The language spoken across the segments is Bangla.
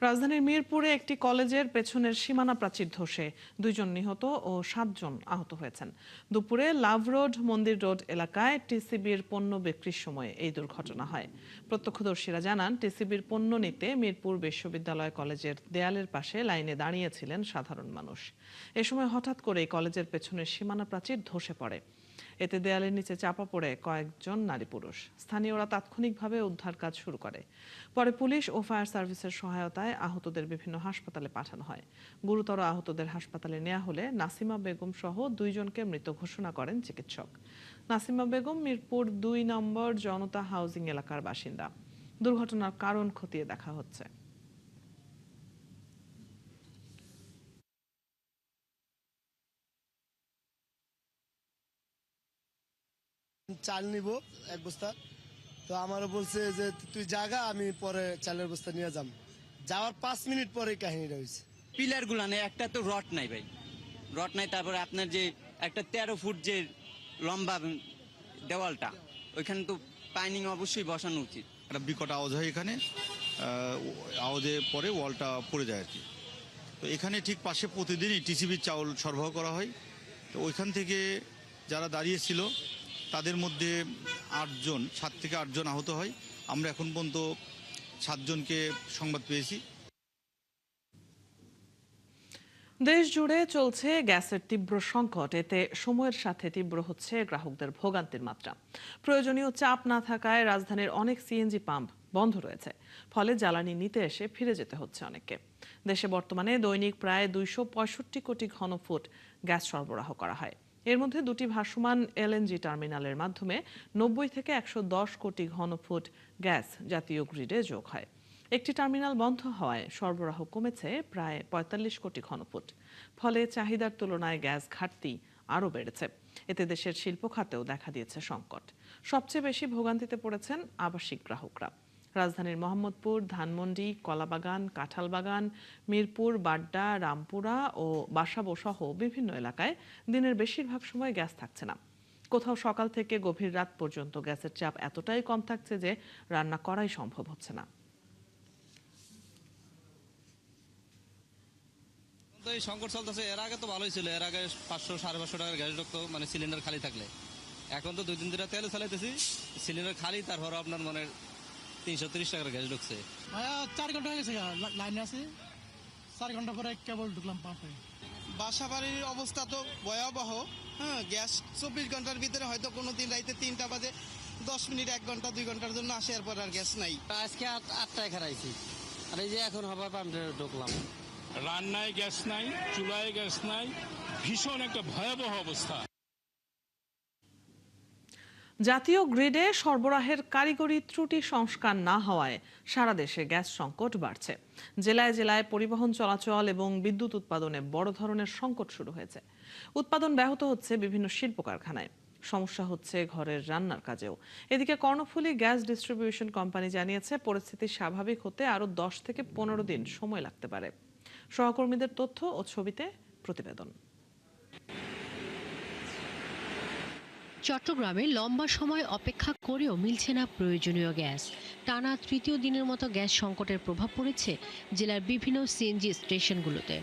রাজধানীর মিরপুরে একটি কলেজের পেছনের সীমানা প্রাচীর ধসে 2 জন নিহত ও 7 জন আহত হয়েছেন। দুপুরে লাভ রোড মন্দির রোড এলাকায় টিসিবির পণ্য বিক্রির সময় এই দুর্ঘটনা হয়। প্রত্যক্ষদর্শীরা জানান, টিসিবির পণ্য নিতে মিরপুর বিশ্ববিদ্যালয় কলেজের দেয়ালের পাশে লাইনে দাঁড়িয়েছিলেন সাধারণ মানুষ। এ সময় হঠাৎ করেই কলেজের পেছনের সীমানা প্রাচীর ধসে পড়ে। এতে দেয়ালের নিচে চাপা পড়ে কয়েকজন নারী পুরুষ। স্থানীয়রা তাৎক্ষণিকভাবে উদ্ধার কাজ শুরু করে। পরে পুলিশ ও ফায়ার সার্ভিসের সহায়তায় আহতদের বিভিন্ন হাসপাতালে পাঠানো হয়। গুরুতর আহতদের হাসপাতালে নেওয়া হলে নাসিমা বেগম সহ 2 জনকে মৃত ঘোষণা করেন চিকিৎসক। নাসিমা বেগম মিরপুর 2 নম্বর জনতা হাউজিং এলাকার বাসিন্দা। দুর্ঘটনার কারণ খতিয়ে দেখা হচ্ছে। চাল নিব 1 বস্তা। তো আমারও বলছে যে তুই জাগা, আমি পরে চালের বস্তা নিয়ে যাম। যাওয়ার 5 মিনিট পরে কাহিনীটা হয়েছে। পিলার গুলা নেই, একটা তো রড নাই ভাই, রড নাই। তারপরে আপনার যে একটা 13 ফুট যে লম্বা দেওয়ালটা, ওইখানে তো পাইনিং অবশ্যই বসানো উচিত। একটা বিকট আওয়াজ হয় এখানে, আওয়াজে পরে ওয়ালটা পড়ে যায় আর কি। তো এখানে ঠিক পাশে প্রতিদিনই টিসিবির চাউল সরবরাহ করা হয়। তো ওইখান থেকে যারা দাঁড়িয়েছিল তাদের মধ্যে 7 থেকে 8 জন আহত হয়। আমরা এখন পর্যন্ত 7 জনকে সংবাদ পেয়েছি। দেশ জুড়ে চলছে গ্যাসের তীব্র সংকট। এতে সময়ের সাথে তীব্র হচ্ছে গ্রাহকদের ভোগান্তির মাত্রা। প্রয়োজনীয় চাপ না থাকায় রাজধানীর অনেক সিএনজি পাম্প বন্ধ রয়েছে। ফলে জ্বালানি নিতে এসে ফিরে যেতে হচ্ছে অনেককে। দেশে বর্তমানে দৈনিক প্রায় 265 কোটি ঘনফুট গ্যাস সরবরাহ করা হয়। এর মধ্যে 2টি ভাসমান এলএনজি টার্মিনালের মাধ্যমে 90 থেকে 110 কোটি ঘনফুট গ্যাস জাতীয় গ্রিডে যোগ হয়। একটি টার্মিনাল বন্ধ হওয়ায় সরবরাহ কমেছে প্রায় 45 কোটি ঘনফুট। ফলে চাহিদার তুলনায় গ্যাস ঘাটতি আরও বেড়েছে। এতে দেশের শিল্প খাতেও দেখা দিয়েছে সংকট। সবচেয়ে বেশি ভোগান্তিতে পড়েছেন আবাসিক গ্রাহকরা। রাজধানীর মোহাম্মদপুর, ধানমন্ডি, কলাবাগান, কাঁঠালবাগান, মিরপুর, বাড্ডা, রামপুরা ও বাসাবো সহ বিভিন্ন এলাকায় দিনের বেশিরভাগ সময় গ্যাস থাকছে না। কোথাও সকাল থেকে গভীর রাত পর্যন্ত গ্যাসের চাপ এতটাই কম থাকছে যে রান্না করাই সম্ভব হচ্ছে না। এই সংকট চলতেছে। এর আগে তো ভালোই ছিল, এর আগে 500-550 টাকার গ্যাস ঢুকতো, মানে সিলিন্ডার খালি থাকলে। এখন তো 2 দিন ধরে তেল চালাইতেছি, সিলিন্ডার খালি, তারপর আপনার মানে 330 টাকার গ্যাস ঢুকছে। 4 ঘন্টা হয়ে গেছে লাইনে আছে, 4 ঘন্টা পরে কেবল ঢুকলাম পাম্পে। বাসা বাড়ির অবস্থা তো ভয়াবহ। হ্যাঁ, গ্যাস 24 ঘন্টার ভিতরে হয়তো কোনো দিন রাইতে 3টা বাজে 10 মিনিট, 1 ঘন্টা 2 ঘন্টার জন্য আসে, এরপর আর গ্যাস নাই। আজকে 8টায় খারাইছি, আর এই যে এখন হবার পাম্পে ঢুকলাম। রান্নায় গ্যাস নাই, চুলায় গ্যাস নাই, ভীষণ একটা ভয়াবহ অবস্থা। জাতীয় গ্রিডে সরবরাহের কারিগরি ত্রুটি সংস্কার না হওয়ায় সারা দেশে গ্যাস সংকট বাড়ছে। জেলায় জেলায় পরিবহন চলাচল এবং বিদ্যুৎ উৎপাদনে বড় ধরনের সংকট শুরু হয়েছে। উৎপাদন ব্যাহত হচ্ছে বিভিন্ন শিল্প কারখানায়। সমস্যা হচ্ছে ঘরের রান্নার কাজেও। এদিকে কর্ণফুলী গ্যাস ডিস্ট্রিবিউশন কোম্পানি জানিয়েছে, পরিস্থিতি স্বাভাবিক হতে আরও 10 থেকে 15 দিন সময় লাগতে পারে। সহকর্মীদের তথ্য ও ছবিতে প্রতিবেদন। চট্টগ্রামে লম্বা সময় অপেক্ষা করেও মিলছে না প্রয়োজনীয় গ্যাস। টানা তৃতীয় দিনের মতো গ্যাস সংকটের প্রভাব পড়েছে জেলার বিভিন্ন সিএনজি স্টেশনগুলোতে।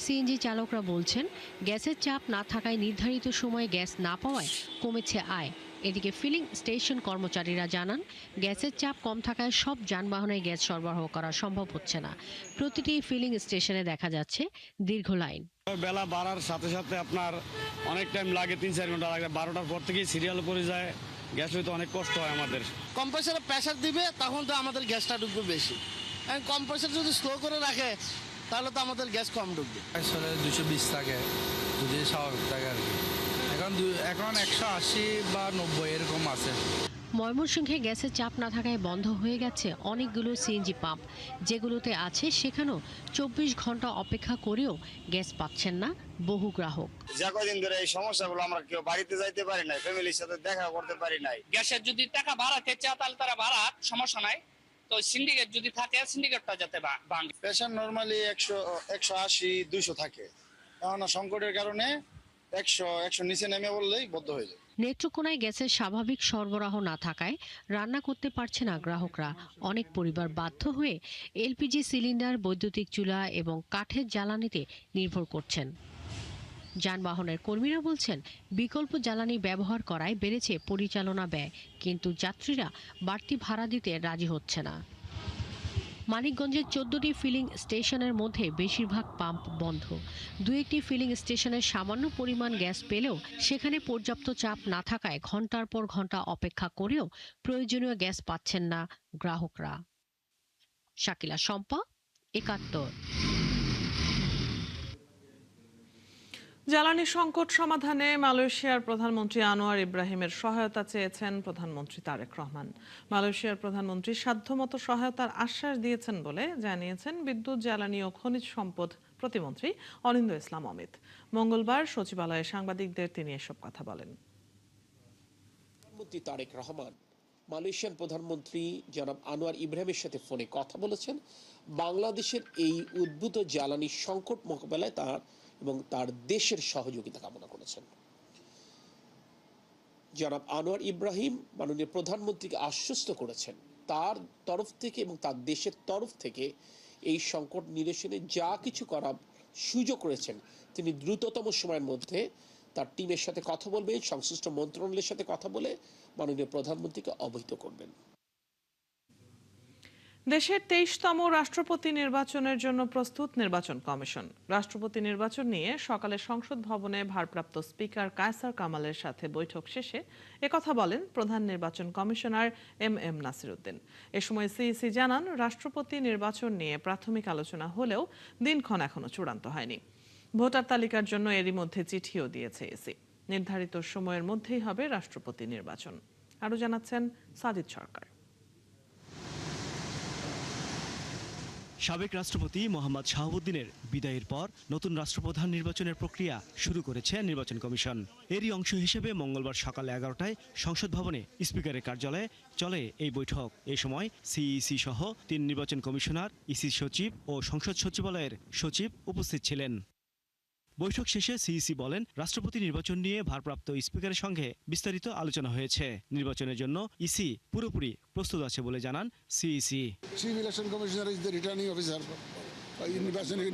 সিএনজি চালকরা বলছেন, গ্যাসের চাপ না থাকায় নির্ধারিত সময়ে গ্যাস না পাওয়ায় কমেছে আয়। এদিকে ফিলিং স্টেশন কর্মচারীরা জানান, গ্যাসের চাপ কম থাকায় সব যানবাহনে গ্যাস সরবরাহ করা সম্ভব হচ্ছে না। প্রতিটি ফিলিং স্টেশনে দেখা যাচ্ছে দীর্ঘ লাইন। বেলা বাড়ার সাথে সাথে আপনার অনেক টাইম লাগে, 3-4 ঘন্টা লাগে। 12টার পর থেকেই সিরিয়াল পড়ে যায়, গ্যাস হইতে অনেক কষ্ট হয় আমাদের। কম্প্রেসারে প্রেসার দিবে, তখন তো আমাদের গ্যাসটা ঢুকবে বেশি। কম্প্রেসার যদি স্লো করে রাখে তাহলে তো আমাদের গ্যাস কম ঢুকবে। আসলে 220 থাকে যদি স্বাভাবিক থাকে আর কি। এখন 180 বা 90 এরকম আছে। ময়মনসিংহে গ্যাসের চাপ না থাকায় বন্ধ হয়ে গেছে অনেকগুলো সিএনজি পাম্প। যেগুলোতে আছে সেখানেও 24 ঘন্টা অপেক্ষা করেও গ্যাস পাচ্ছেন না বহু গ্রাহক। যা কদিন ধরে এই সমস্যাগুলো, আমরা কেউ বাড়িতে যাইতে পারি নাই, ফ্যামিলির সাথে দেখা করতে পারি নাই। গ্যাসের যদি টাকা বাড়াতে চায় তাহলে তারা বাড়াক, সমস্যা নাই। তো সিন্ডিকেট যদি থাকে, সিন্ডিকেটটা যাতে ভাঙে। প্রেশার নরমালি 180-200 থাকে। এখন সংকটের কারণে 100 নিচে নেমে বললেই বন্ধ হয়ে যায়। নেত্রকোনায় গ্যাসের স্বাভাবিক সরবরাহ না থাকায় রান্না করতে পারছে না গ্রাহকরা। অনেক পরিবার বাধ্য হয়ে এলপিজি সিলিন্ডার, বৈদ্যুতিক চুলা এবং কাঠের জ্বালানিতে নির্ভর করছেন। যানবাহনের কর্মীরা বলছেন, বিকল্প জ্বালানি ব্যবহার করায় বেড়েছে পরিচালনা ব্যয়, কিন্তু যাত্রীরা বাড়তি ভাড়া দিতে রাজি হচ্ছে না। মানিকগঞ্জের 14টি ফিলিং স্টেশনের মধ্যে বেশিরভাগ পাম্প বন্ধ। দু একটি ফিলিং স্টেশনে সামান্য পরিমাণ গ্যাস পেলেও সেখানে পর্যাপ্ত চাপ না থাকায় ঘন্টার পর ঘন্টা অপেক্ষা করেও প্রয়োজনীয় গ্যাস পাচ্ছেন না গ্রাহকরা। শাকিলা শম্পা, ৭১। জ্বালানি সংকট সমাধানে মালয়েশিয়ার প্রধানমন্ত্রী আনোয়ার ইব্রাহিমের সহায়তা চেয়েছেন প্রধানমন্ত্রী তারেক রহমান। মালয়েশিয়ার প্রধানমন্ত্রী সাধ্যমতো সহায়তার আশ্বাস দিয়েছেন বলে জানিয়েছেন বিদ্যুৎ, জ্বালানি ও খনিজ সম্পদ প্রতিমন্ত্রী অনিন্দ্য ইসলাম অমিত। মঙ্গলবার সচিবালয়ে সাংবাদিকদের তিনি এসব কথা বলেন। প্রধানমন্ত্রী তারেক রহমান মালয়েশিয়ান প্রধানমন্ত্রী জনাব আনোয়ার ইব্রাহিমের সাথে ফোনে কথা বলেছেন। বাংলাদেশের এই উদ্ভূত জ্বালানি সংকট মোকাবেলায় তার এবং তার দেশের সহযোগিতা কামনা করেছেন। জনাব আনোয়ার ইব্রাহিম মাননীয় প্রধানমন্ত্রীকে আশ্বস্ত করেছেন তার তরফ থেকে এবং তার দেশের তরফ থেকে এই সংকট নিরসনে যা কিছু করার সুযোগ করেছেন তিনি দ্রুততম সময়ের মধ্যে তার টিমের সাথে কথা বলবেন, সংশ্লিষ্ট মন্ত্রণালয়ের সাথে কথা বলে মাননীয় প্রধানমন্ত্রীকে অবহিত করবেন। দেশের 23তম রাষ্ট্রপতি নির্বাচনের জন্য প্রস্তুত নির্বাচন কমিশন। রাষ্ট্রপতি নির্বাচন নিয়ে সকালে সংসদ ভবনে ভারপ্রাপ্ত স্পিকার কায়সার কামালের সাথে বৈঠক শেষে একথা বলেন প্রধান নির্বাচন কমিশনার এম নাসির উদ্দিন। এ সময় সিইসি জানান, রাষ্ট্রপতি নির্বাচন নিয়ে প্রাথমিক আলোচনা হলেও দিনক্ষণ এখনো চূড়ান্ত হয়নি। ভোটার তালিকার জন্য এরই মধ্যে চিঠিও দিয়েছে ইসি। নির্ধারিত সময়ের মধ্যেই হবে রাষ্ট্রপতি নির্বাচন। আরও জানাচ্ছেন সাজিদ সরকার। সাবেক রাষ্ট্রপতি মোহাম্মদ শাহাবুদ্দিনের বিদায়ের পর নতুন রাষ্ট্রপ্রধান নির্বাচনের প্রক্রিয়া শুরু করেছে নির্বাচন কমিশন। এরই অংশ হিসেবে মঙ্গলবার সকাল 11টায় সংসদ ভবনে স্পিকারের কার্যালয়ে চলে এই বৈঠক। এ সময় সিইসি সহ 3 নির্বাচন কমিশনার, ইসি সচিব ও সংসদ সচিবালয়ের সচিব উপস্থিত ছিলেন। বৈঠক শেষে সিইসি বলেন, রাষ্ট্রপতি নির্বাচন নিয়ে ভারপ্রাপ্ত স্পিকারের সঙ্গে বিস্তারিত আলোচনা হয়েছে। নির্বাচনের জন্য ইসি পুরোপুরি প্রস্তুত আছে বলে জানান CEC. Chief election commissioner is the returning officer,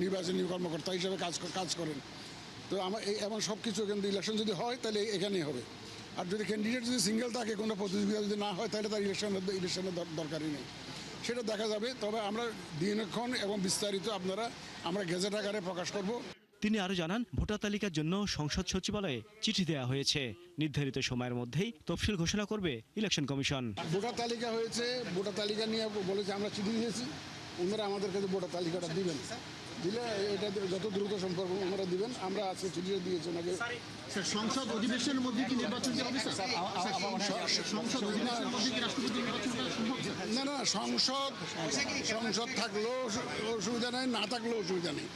নির্বাচনী কর্মকর্তা হিসেবে কাজ করেন। তো এমন সব কিছু কিন্তু ইলেকশন যদি হয় তাহলে এখানেই হবে। আর যদি ক্যান্ডিডেট যদি সিঙ্গেল থাকে, কোনো প্রতিযোগিতা যদি না হয়, তাহলে তার ইলেকশনের দরকারই নেই। সেটা দেখা যাবে। তবে আমরা দিনক্ষণ এবং বিস্তারিত আমরা গেজেট আকারে প্রকাশ করব। তিনি আরো জানান, ভোটার তালিকার জন্য সংসদ সচিবালয়ে চিঠি দেওয়া হয়েছে। নির্ধারিত সময়ের মধ্যেই তফসিল ঘোষণা করবে ইলেকশন কমিশন। ভোটার তালিকা হয়েছে, ভোটার তালিকা নিয়ে বলেছে আমরা চিঠি দিয়েছি, ওনারা আমাদের কাছে ভোটার তালিকাটা দিবেন। দিলে এটা যত দ্রুত সম্পর্ক ওনারা দিবেন। আমরা আজকে চিঠিটা দিয়েছি ওনাকে। সংসদ অধিবেশনের মধ্যে কি নির্বাচন হবে স্যার? সংসদ অধিবেশনের মধ্যে কি রাষ্ট্রপতি নির্বাচন করা সম্ভব? না, সংসদ থাকলেও অসুবিধা নেই, না থাকলেও অসুবিধা নেই।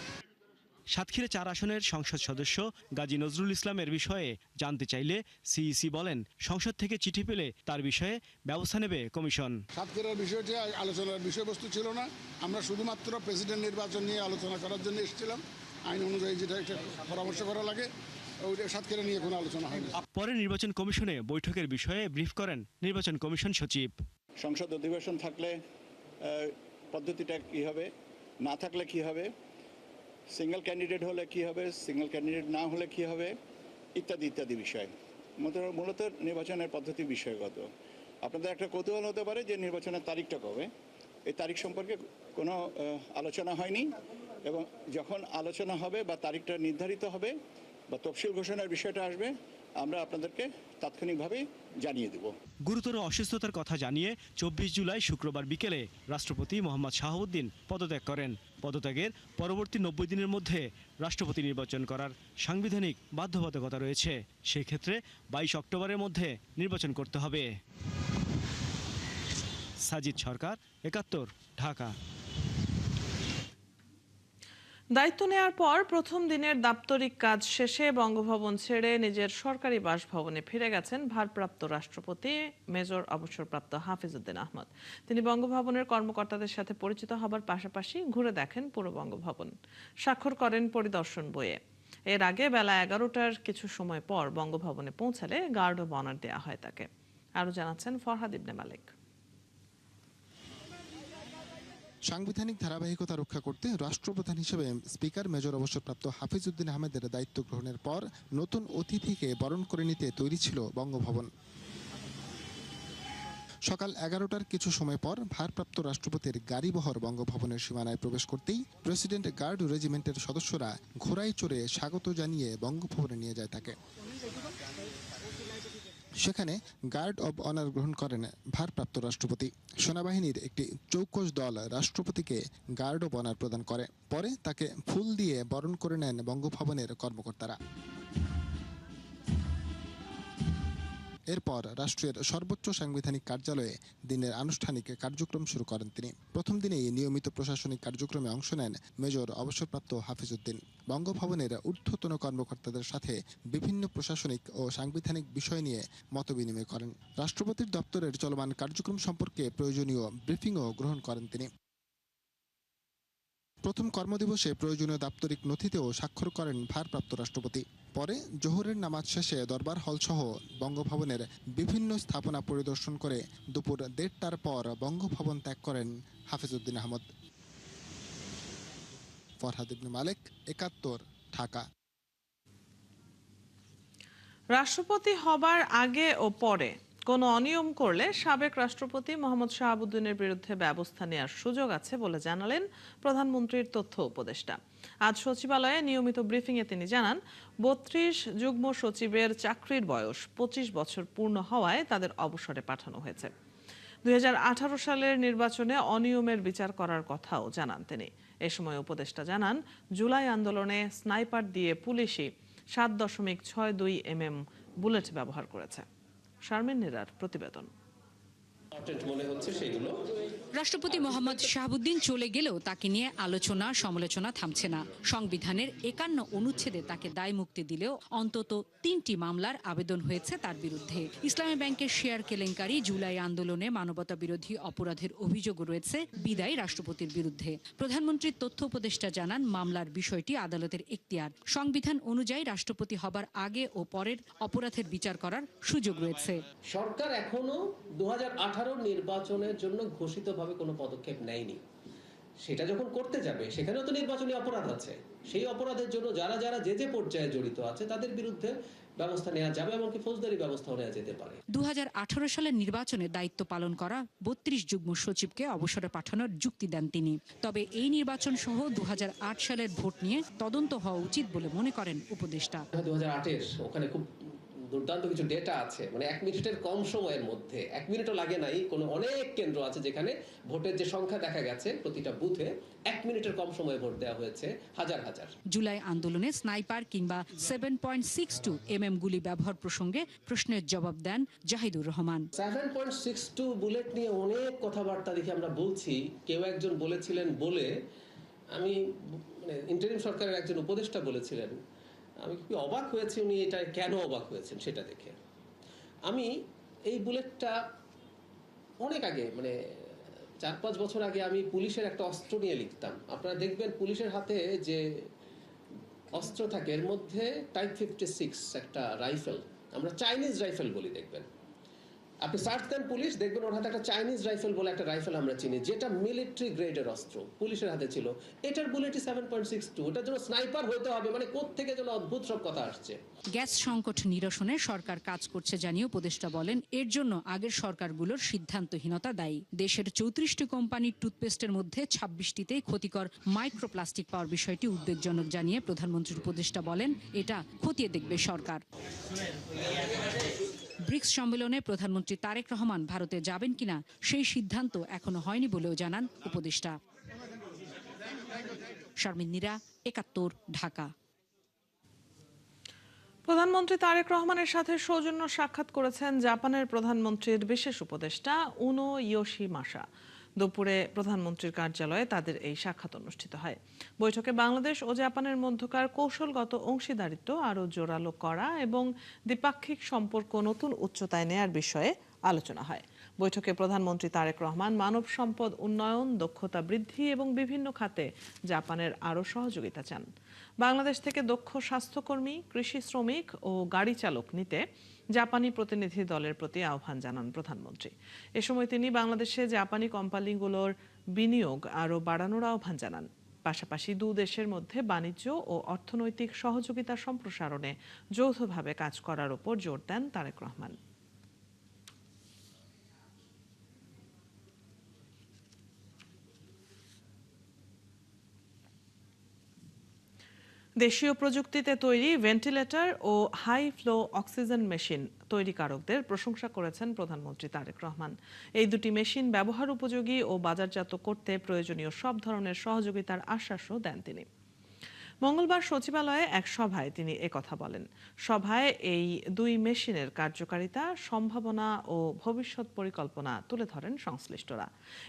সাতক্ষীরা 4 আসনের সংসদ সদস্য গাজী নজরুল ইসলামের বিষয়ে জানতে চাইলে সিইসি বলেন, সংসদ থেকে চিঠি পেলে তার বিষয়ে ব্যবস্থা নেবে কমিশন। সাতক্ষীরার বিষয়টি আলোচনার বিষয়বস্তু ছিল না। আমরা শুধুমাত্র প্রেসিডেন্ট নির্বাচন নিয়ে আলোচনা করার জন্য এসেছিলাম। আইন অনুযায়ী যেটা একটা পরামর্শ করা লাগে, ওইটা সাতক্ষীরা নিয়ে কোনো আলোচনা হয়নি। পরে নির্বাচন কমিশনে বৈঠকের বিষয়ে ব্রিফ করেন নির্বাচন কমিশন সচিব। সংসদ অধিবেশন থাকলে পদ্ধতিটা কি হবে, না থাকলে কি হবে, সিঙ্গেল ক্যান্ডিডেট হলে কি হবে, সিঙ্গেল ক্যান্ডিডেট না হলে কি হবে, ইত্যাদি ইত্যাদি বিষয়। মূলত নির্বাচনের পদ্ধতি বিষয়গত। আপনাদের একটা কৌতূহল হতে পারে যে নির্বাচনের তারিখটা কবে। এই তারিখ সম্পর্কে কোনো আলোচনা হয়নি, এবং যখন আলোচনা হবে বা তারিখটা নির্ধারিত হবে বা তফসিল ঘোষণার বিষয়টা আসবে, আমরা আপনাদেরকে তাৎক্ষণিকভাবে জানিয়ে দেব। গুরুতর অসুস্থতার কথা জানিয়ে 24 জুলাই শুক্রবার বিকেলে রাষ্ট্রপতি মোহাম্মদ শাহাবুদ্দিন পদত্যাগ করেন। পদত্যাগের পরবর্তী 90 দিনের মধ্যে রাষ্ট্রপতি নির্বাচন করার সাংবিধানিক বাধ্যবাধকতা রয়েছে। সেক্ষেত্রে 22 অক্টোবরের মধ্যে নির্বাচন করতে হবে। সাজিদ সরকার, ৭১, ঢাকা। দায়িত্ব নেয়ার পর প্রথম দিনের দাপ্তরিক কাজ শেষে বঙ্গভবন ছেড়ে নিজের সরকারি বাসভবনে ফিরে গেছেন ভারপ্রাপ্ত রাষ্ট্রপতি মেজর অবসরপ্রাপ্ত হাফিজউদ্দিন আহমদ। তিনি বঙ্গভবনের কর্মকর্তাদের সাথে পরিচিত হবার পাশাপাশি ঘুরে দেখেন পুরো বঙ্গভবন, স্বাক্ষর করেন পরিদর্শন বইয়ে। এর আগে বেলা 11টার কিছু সময় পর বঙ্গভবনে পৌঁছালে গার্ড অব অনার দেওয়া হয় তাকে। আরো জানাচ্ছেন ফরহাদ ইবনে মালিক। সাংবিধানিক ধারাবাহিকতা রক্ষা করতে রাষ্ট্রপ্রধান হিসেবে স্পিকার মেজর অবসরপ্রাপ্ত হাফিজ উদ্দিন আহমেদের দায়িত্ব গ্রহণের পর নতুন অতিথিকে বরণ করে নিতে তৈরি ছিল বঙ্গভবন। সকাল 11টার কিছু সময় পর ভারপ্রাপ্ত রাষ্ট্রপতির গাড়িবহর বঙ্গভবনের সীমানায় প্রবেশ করতেই প্রেসিডেন্ট গার্ড রেজিমেন্টের সদস্যরা ঘোড়ায় চড়ে স্বাগত জানিয়ে বঙ্গভবনে নিয়ে যায় তাকে। সেখানে গার্ড অব অনার গ্রহণ করেন ভারপ্রাপ্ত রাষ্ট্রপতি। সেনাবাহিনীর একটি চৌকস দল রাষ্ট্রপতিকে গার্ড অব অনার প্রদান করে। পরে তাকে ফুল দিয়ে বরণ করে নেন বঙ্গভবনের কর্মকর্তারা। এরপর রাষ্ট্রের সর্বোচ্চ সাংবিধানিক কার্যালয়ে দিনের আনুষ্ঠানিক কার্যক্রম শুরু করেন তিনি। প্রথম দিনেই নিয়মিত প্রশাসনিক কার্যক্রমে অংশ নেন মেজর অবসরপ্রাপ্ত হাফিজ উদ্দিন। বঙ্গভবনের ঊর্ধ্বতন কর্মকর্তাদের সাথে বিভিন্ন প্রশাসনিক ও সাংবিধানিক বিষয় নিয়ে মতবিনিময় করেন। রাষ্ট্রপতির দপ্তরের চলমান কার্যক্রম সম্পর্কে প্রয়োজনীয় ব্রিফিংও গ্রহণ করেন তিনি। প্রথম কর্মদিবসে প্রয়োজনীয় দাপ্তরিক নথিতেও স্বাক্ষর করেন ভারপ্রাপ্ত রাষ্ট্রপতি। পরে জোহরের নামাজ শেষে দরবার হল সহ বঙ্গভবনের বিভিন্ন স্থাপনা পরিদর্শন করে দুপুর 1:30টার পর বঙ্গভবন ত্যাগ করেন হাফিজ উদ্দিন আহমদ। ফরহাদ ইবনে মালিক, 71, ঢাকা। রাষ্ট্রপতি হবার আগে ও পরে কোনো অনিয়ম করলে সাবেক রাষ্ট্রপতি মোহাম্মদ শাহাবুদ্দিনের বিরুদ্ধে ব্যবস্থা নেওয়ার সুযোগ আছে বলে জানালেন প্রধানমন্ত্রীর তথ্য উপদেষ্টা। আজ সচিবালয়ে নিয়মিত ব্রিফিংয়ে তিনি জানান, 32 যুগ্ম সচিবের চাকরির বয়স 25 বছর পূর্ণ হওয়ায় তাদের অবসরে পাঠানো হয়েছে। 2018 সালের নির্বাচনে অনিয়মের বিচার করার কথাও জানান তিনি। এ সময় উপদেষ্টা জানান, জুলাই আন্দোলনে স্নাইপার দিয়ে পুলিশই 7.62 mm বুলেট ব্যবহার করেছে। শারমিন নিরার প্রতিবেদন। রাষ্ট্রপতি মোহাম্মদ শাহাবুদ্দিন চলে গেলেও তাকে নিয়ে আলোচনা সমালোচনা থামছে না। সংবিধানের 51 অনুচ্ছেদে তাকে দায় মুক্তি দিলেও অন্তত 3টি মামলার আবেদন হয়েছে তার বিরুদ্ধে। ইসলামী ব্যাংকের শেয়ার কেলেঙ্কারি, জুলাই আন্দোলনে মানবতা বিরোধী অপরাধের অভিযোগ রয়েছে বিদায়ী রাষ্ট্রপতির বিরুদ্ধে। প্রধানমন্ত্রীর তথ্য উপদেষ্টা জানান, মামলার বিষয়টি আদালতের এখতিয়ার। সংবিধান অনুযায়ী রাষ্ট্রপতি হবার আগে ও পরের অপরাধের বিচার করার সুযোগ রয়েছে। সরকার এখনো 2018 নির্বাচনের জন্য ঘোষিতভাবে কোনো পদক্ষেপ নেয়নি। সেটা যখন করতে যাবে সেখানেও তো নির্বাচনী অপরাধ আছে। সেই অপরাধের জন্য যারা যারা যে পর্যায়ে জড়িত আছে তাদের বিরুদ্ধে ব্যবস্থা নেওয়া যাবে, এমনকি ফৌজদারি ব্যবস্থাও নেওয়া যেতে পারে। 2018 সালের নির্বাচনে দায়িত্ব পালন করা 32 যুগ্ম সচিবকে অবসরে পাঠানোর যুক্তি দেন তিনি। তবে এই নির্বাচন সহ 2008 সালের ভোট নিয়ে তদন্ত হওয়া উচিত বলে মনে করেন উপদেষ্টা। 2008 ওখানে খুব দুর্দান্ত কিছু ডেটা আছে, মানে 1 মিনিটের কম সময়ের মধ্যে, 1 মিনিটও লাগে নাই, কোনো অনেক কেন্দ্র আছে যেখানে ভোটের যে সংখ্যা দেখা গেছে প্রতিটা বুথে 1 মিনিটের কম সময়ে ভোট দেওয়া হয়েছে হাজার হাজার। জুলাই আন্দোলনে স্নাইপার কিংবা 7.62 mm গুলি ব্যবহার প্রসঙ্গে প্রশ্নের জবাব দেন জাহিদুর রহমান। 7.62 বুলেট নিয়ে অনেক কথাবার্তা দেখি আমরা বলছি। কেউ একজন বলেছিলেন বলে, আমি মানে ইন্টারিম সরকারের একজন উপদেষ্টা বলেছিলেন, আমি খুবই অবাক হয়েছি উনি এটা কেন অবাক হয়েছেন সেটা দেখে। আমি এই বুলেটটা অনেক আগে, মানে 4-5 বছর আগে আমি পুলিশের একটা অস্ত্র নিয়ে লিখতাম। আপনারা দেখবেন পুলিশের হাতে যে অস্ত্র থাকে এর মধ্যে টাইপ 56 একটা রাইফেল, আমরা চাইনিজ রাইফেল বলি, দেখবেন আপনি সার্চ দেন পুলিশ, দেখবেন ওর হাতে একটা চাইনিজ রাইফেল বলে একটা রাইফেল আমরা চিনি, যেটা মিলিটারি গ্রেডের অস্ত্র পুলিশের হাতে ছিল। এটার বুলেটই 7.62। ওটার জন্য স্নাইপার হতে হবে, মানে কোত্থেকে যেন অদ্ভুত সব কথা আসছে। গ্যাস সংকট নিরসনে সরকার কাজ করছে জানিয়ে উপদেষ্টা বলেন, এর জন্য আগের সরকারগুলোর সিদ্ধান্তহীনতা দায়ী। দেশের 34টি কোম্পানির টুথপেস্টের মধ্যে 26টিতে ক্ষতিকর মাইক্রোপ্লাস্টিক পাওয়ার বিষয়টি উদ্বেগজনক জানিয়ে প্রধানমন্ত্রীর উপদেষ্টা বলেন, এটা খতিয়ে দেখবে সরকার। ব্রিক্স সম্মেলনে প্রধানমন্ত্রী তারেক রহমান ভারতে যাবেন কিনা সেই সিদ্ধান্ত এখনো হয়নি বলেও জানান উপদেষ্টা। শারমিন নীরা, 71, ঢাকা। প্রধানমন্ত্রী তারেক রহমানের সাথে সৌজন্য সাক্ষাৎ করেছেন জাপানের প্রধানমন্ত্রীর বিশেষ উপদেষ্টা উনো ইয়োশিমাসা। দুপুরে প্রধানমন্ত্রীর কার্যালয়ে তাদের এই সাক্ষাৎ অনুষ্ঠিত হয়। বৈঠকে বাংলাদেশ ও জাপানের মধ্যকার কৌশলগত অংশীদারিত্ব আরও জোরালো করা এবং দ্বিপাক্ষিক সম্পর্ক নতুন উচ্চতায় নেয়ার বিষয়ে আলোচনা হয়। বৈঠকে প্রধানমন্ত্রী তারেক রহমান মানব সম্পদ উন্নয়ন, দক্ষতা বৃদ্ধি এবং বিভিন্ন খাতে জাপানের আরও সহযোগিতা চান। বাংলাদেশ থেকে দক্ষ স্বাস্থ্যকর্মী, কৃষি শ্রমিক ও গাড়ি চালক নিতে জাপানি প্রতিনিধি দলের প্রতি আহ্বান জানান প্রধানমন্ত্রী। এ সময় তিনি বাংলাদেশে জাপানি কোম্পানিগুলোর বিনিয়োগ আরও বাড়ানোর আহ্বান জানান। পাশাপাশি দুই দেশের মধ্যে বাণিজ্য ও অর্থনৈতিক সহযোগিতা সম্প্রসারণে যৌথভাবে কাজ করার উপর জোর দেন তারেক রহমান। দেশীয় প্রযুক্তিতে তৈরি ভেন্টিলেটর ও হাই ফ্লো অক্সিজেন মেশিন তৈরিকারকদের প্রশংসা করেছেন প্রধানমন্ত্রী তারেক রহমান। এই দুটি মেশিন ব্যবহার উপযোগী ও বাজারজাত করতে প্রয়োজনীয় সব ধরনের সহযোগিতার আশ্বাসও দেন তিনি। মঙ্গলবার সচিবালয়ে এক সভায় তিনি একথা বলেন। সভায় এই দুই মেশিনের কার্যকারিতা, সম্ভাবনা ও ভবিষ্যৎ পরিকল্পনা তুলে ধরেন সংশ্লিষ্টরা।